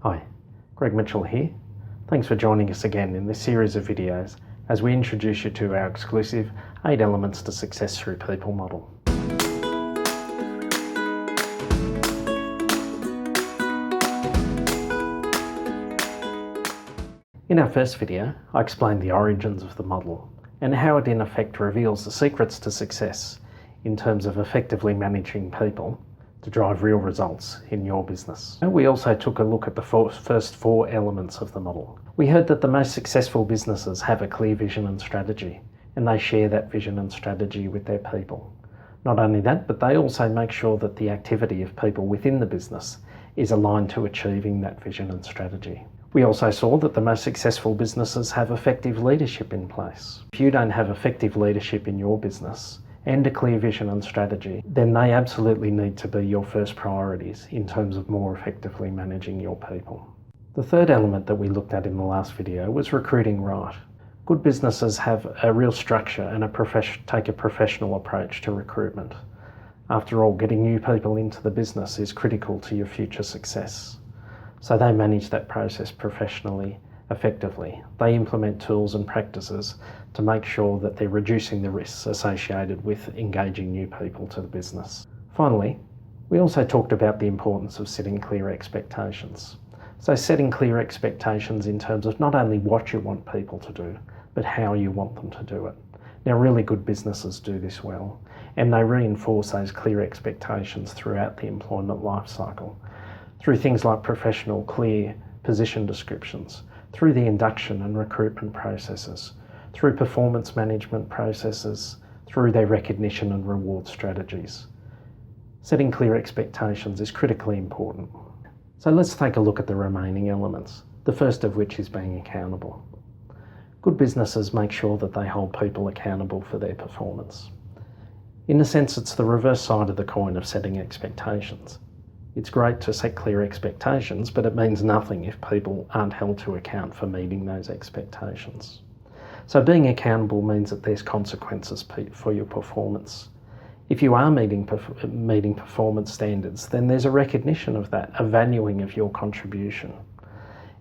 Hi, Greg Mitchell here. Thanks for joining us again in this series of videos as we introduce you to our exclusive 8 Elements to Success Through People model. In our first video, I explained the origins of the model and how it in effect reveals the secrets to success in terms of effectively managing people to drive real results in your business. We also took a look at the first 4 elements of the model. We heard that the most successful businesses have a clear vision and strategy, and they share that vision and strategy with their people. Not only that, but they also make sure that the activity of people within the business is aligned to achieving that vision and strategy. We also saw that the most successful businesses have effective leadership in place. If you don't have effective leadership in your business and a clear vision and strategy, then they absolutely need to be your first priorities in terms of more effectively managing your people. The third element that we looked at in the last video was recruiting right. Good businesses have a real structure and take a professional approach to recruitment. After all, getting new people into the business is critical to your future success. So they manage that process professionally, effectively. They implement tools and practices to make sure that they're reducing the risks associated with engaging new people to the business. Finally, we also talked about the importance of setting clear expectations. So setting clear expectations in terms of not only what you want people to do, but how you want them to do it. Now, really good businesses do this well, and they reinforce those clear expectations throughout the employment life cycle, through things like professional, clear position descriptions, through the induction and recruitment processes, through performance management processes, through their recognition and reward strategies. Setting clear expectations is critically important. So let's take a look at the remaining elements, the first of which is being accountable. Good businesses make sure that they hold people accountable for their performance. In a sense, it's the reverse side of the coin of setting expectations. It's great to set clear expectations, but it means nothing if people aren't held to account for meeting those expectations. So being accountable means that there's consequences for your performance. If you are meeting performance standards, then there's a recognition of that, a valuing of your contribution.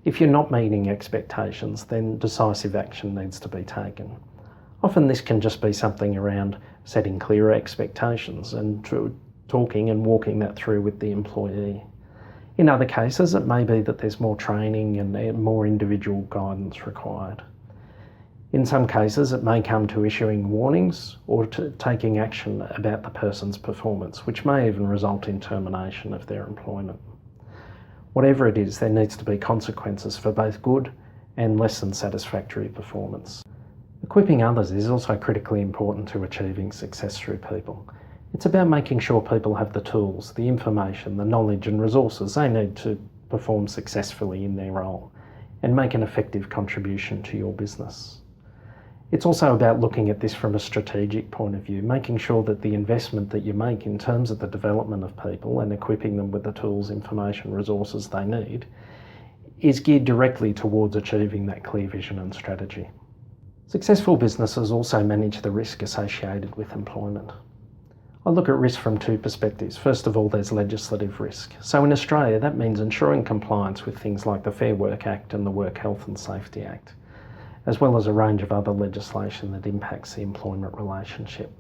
If you're not meeting expectations, then decisive action needs to be taken. Often this can just be something around setting clearer expectations and talking and walking that through with the employee. In other cases, it may be that there's more training and more individual guidance required. In some cases, it may come to issuing warnings or to taking action about the person's performance, which may even result in termination of their employment. Whatever it is, there needs to be consequences for both good and less than satisfactory performance. Equipping others is also critically important to achieving success through people. It's about making sure people have the tools, the information, the knowledge and resources they need to perform successfully in their role and make an effective contribution to your business. It's also about looking at this from a strategic point of view, making sure that the investment that you make in terms of the development of people and equipping them with the tools, information, resources they need is geared directly towards achieving that clear vision and strategy. Successful businesses also manage the risk associated with employment. I look at risk from 2 perspectives. First of all, there's legislative risk. So in Australia, that means ensuring compliance with things like the Fair Work Act and the Work Health and Safety Act, as well as a range of other legislation that impacts the employment relationship.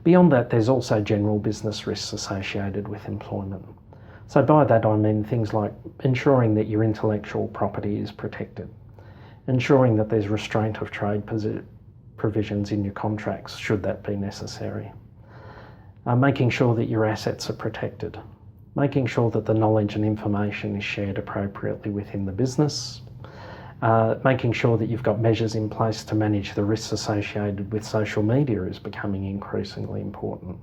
Beyond that, there's also general business risks associated with employment. So by that I mean things like ensuring that your intellectual property is protected, ensuring that there's restraint of trade provisions in your contracts should that be necessary, making sure that your assets are protected, making sure that the knowledge and information is shared appropriately within the business, making sure that you've got measures in place to manage the risks associated with social media is becoming increasingly important.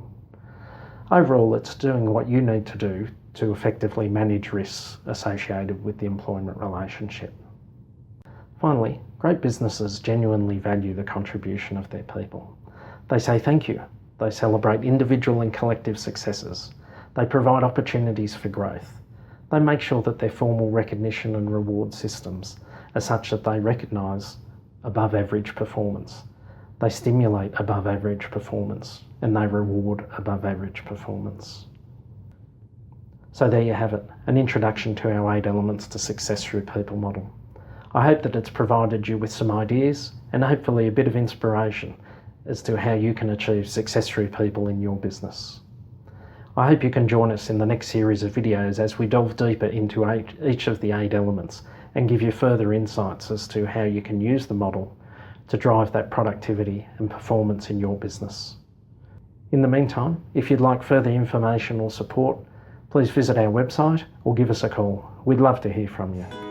Overall, it's doing what you need to do to effectively manage risks associated with the employment relationship. Finally, great businesses genuinely value the contribution of their people. They say thank you. They celebrate individual and collective successes. They provide opportunities for growth. They make sure that their formal recognition and reward systems are such that they recognise above average performance. They stimulate above average performance and they reward above average performance. So there you have it, an introduction to our 8 elements to success through people model. I hope that it's provided you with some ideas and hopefully a bit of inspiration as to how you can achieve success through people in your business. I hope you can join us in the next series of videos as we delve deeper into each of the 8 elements and give you further insights as to how you can use the model to drive that productivity and performance in your business. In the meantime, if you'd like further information or support, please visit our website or give us a call. We'd love to hear from you.